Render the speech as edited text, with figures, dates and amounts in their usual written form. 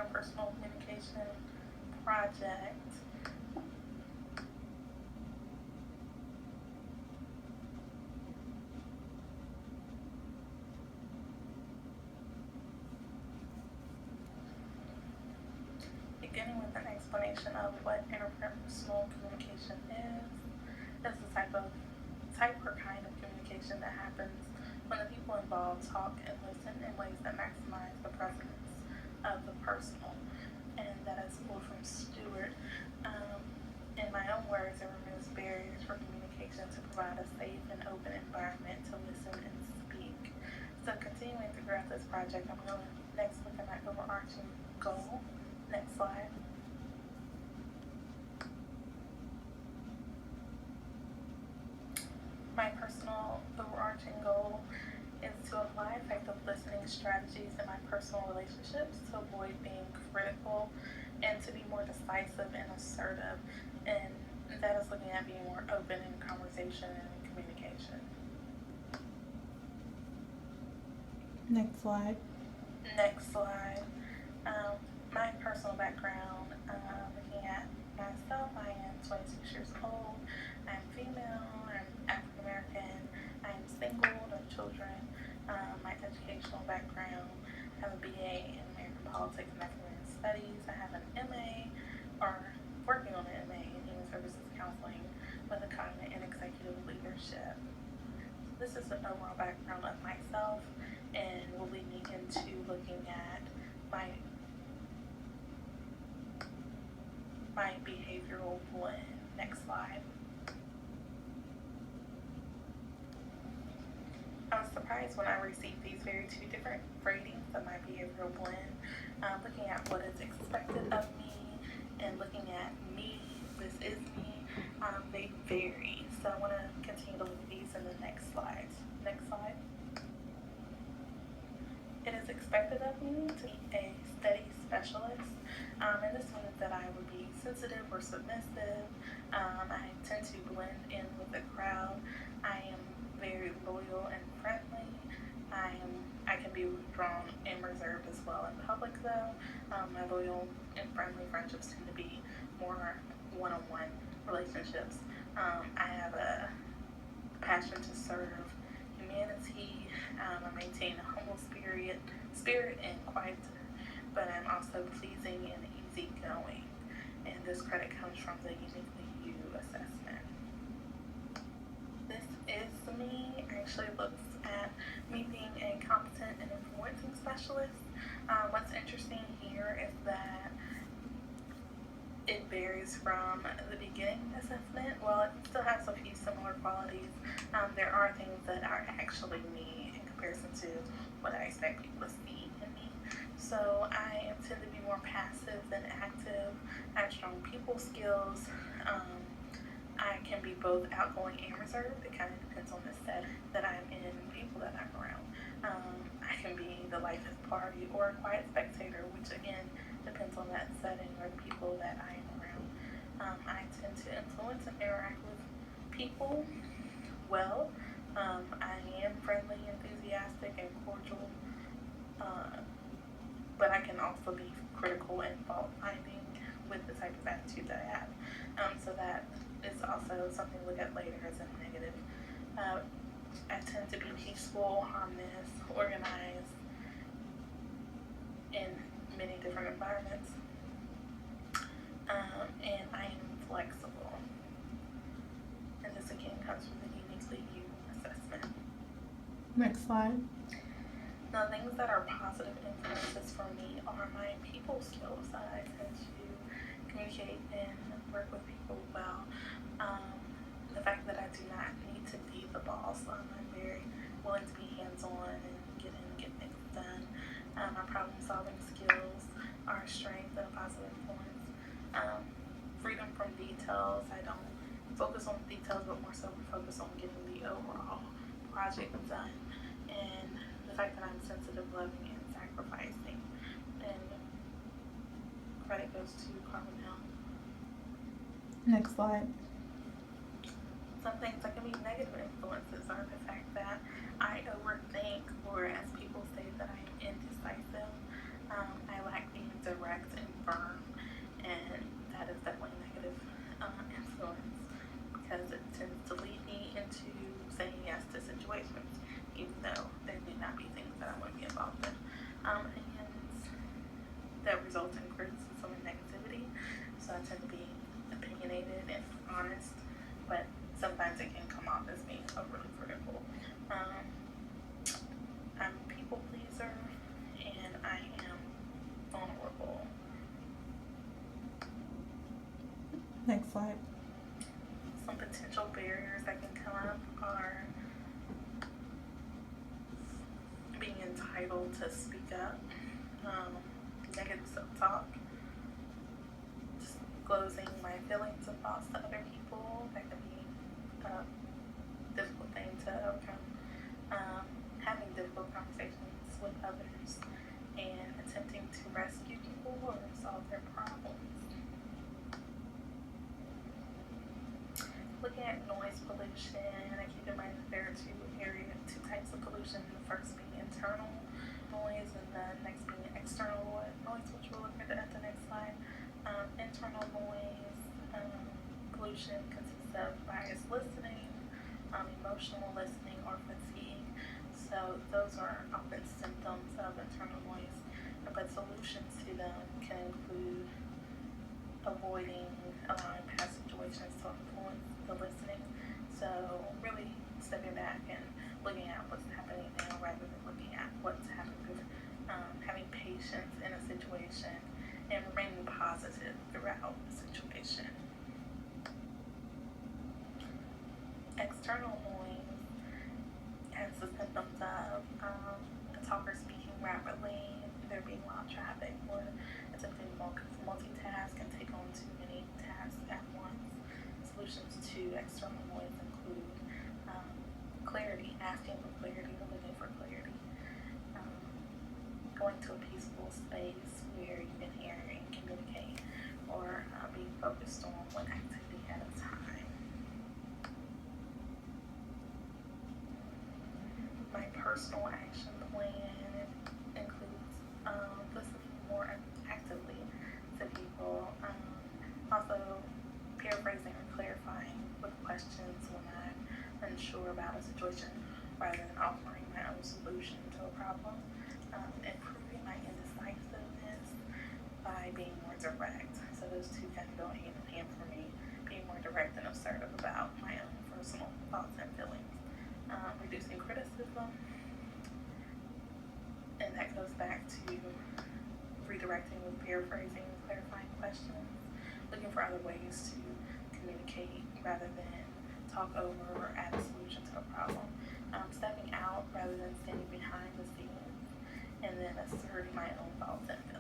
interpersonal communication project. Beginning with an explanation of what interpersonal communication is. It's a type or kind of communication that happens when the people involved talk and listen in ways that maximize the presence of the personal. And that is pulled from Stewart. In my own words, it removes barriers for communication to provide a safe and open environment to listen and speak. So continuing throughout this project, I'm going to next look at my overarching goal. Next slide. My personal overarching goal is to apply effective listening strategies in my personal relationships to avoid being critical and to be more decisive and assertive. And that is looking at being more open in conversation and communication. Next slide. Next slide. My personal background, looking at myself, I am 26 years old, I'm female, I'm African American, I'm single, no children. My educational background, I have a BA in American Politics and African American Studies. I have an MA, or working on an MA in Human Services Counseling with a cognitive and executive leadership. This is an overall background of myself and will lead me into looking at my behavioral blend. Next slide. I was surprised when I received these two different ratings of my behavioral blend. Looking at what is expected of me and looking at me, this is me, they vary. So I want to continue to look at these in the next slide. Next slide. It is expected of me to be a steady specialist, and this means that I would be sensitive or submissive. I tend to blend in with the crowd. I am very loyal and friendly. I can be withdrawn and reserved as well in public though. My loyal and friendly friendships tend to be more one-on-one relationships. I have a passion to serve humanity. I maintain a humble spirit and quiet, but I'm also pleasing and easygoing. And this credit comes from the Uniquely You assessment. This is me. Actually looks at me being a competent and influencing specialist. What's interesting here is that it varies from the beginning assessment. While it still has a few similar qualities, there are things that are actually me in comparison to what I expect people to see in me. So I tend to be more passive than active. I have strong people skills. I can be both outgoing and reserved. It kind of depends on the set that I'm in and people that I'm around. I can be the life of the party or a quiet spectator, which again depends on that setting or the people that I am around. I tend to influence and interact with people well. I am friendly, enthusiastic, and cordial, but I can also be critical and fault-finding with the type of attitude that I have. So that is also something to look at later as a negative. I tend to be peaceful, harmless, organized in many different environments. And I am flexible. And this again comes from the Uniquely You assessment. Next slide. Now, things that are positive influences for me are my people skills. I tend to communicate and work with people well. The fact that I do not need to be the boss. I'm very willing to be hands-on and get things done. My problem-solving skills are a strength and a positive influence. Freedom from details. I don't focus on details, but more so focus on getting the overall project done. And the fact that I'm sensitive, loving, and sacrificing. And credit goes to Carbonell. Next slide. Some things that can be negative influences are the fact that I overthink, or as people say that I am indecisive. I lack being direct slide. Some potential barriers that can come up are being entitled to speak up, negative self-talk, disclosing my feelings and thoughts to other people. That can be a difficult thing to overcome. Having difficult conversations with others and attempting to rescue people or solve their problems. Looking at noise pollution, and keep in mind that there are two types of pollution. The first being internal noise, and the next being external noise, which we'll look at the next slide. Internal noise pollution consists of biased listening, emotional listening, or fatigue. So those are often symptoms of internal noise, but solutions to them can include avoiding allowing past situations to influence the listening. So really stepping back and looking at what's happening now rather than looking at what's happened. Having patience in a situation and remaining positive throughout the situation. External noise has the symptoms of a talker speaking rapidly, there being loud traffic, or attempting to multitask and take on too many tasks at once. Solutions to external noise include clarity, asking for clarity or looking for clarity. Going to a peaceful space where you can hear and communicate, or being focused on one activity at a time. My personal action plan includes listening more actively to people, also paraphrasing or clarifying with questions when I'm unsure about a situation rather than offering my own solution to a problem. Improving my indecisiveness by being more direct. So those two kind of go hand in hand for me. Being more direct and assertive about my own personal thoughts and feelings. Reducing criticism. And that goes back to redirecting with paraphrasing, clarifying questions. Looking for other ways to communicate rather than talk over or add a solution to a problem. Stepping out rather than standing behind the scenes. And then asserting my own thoughts and feelings.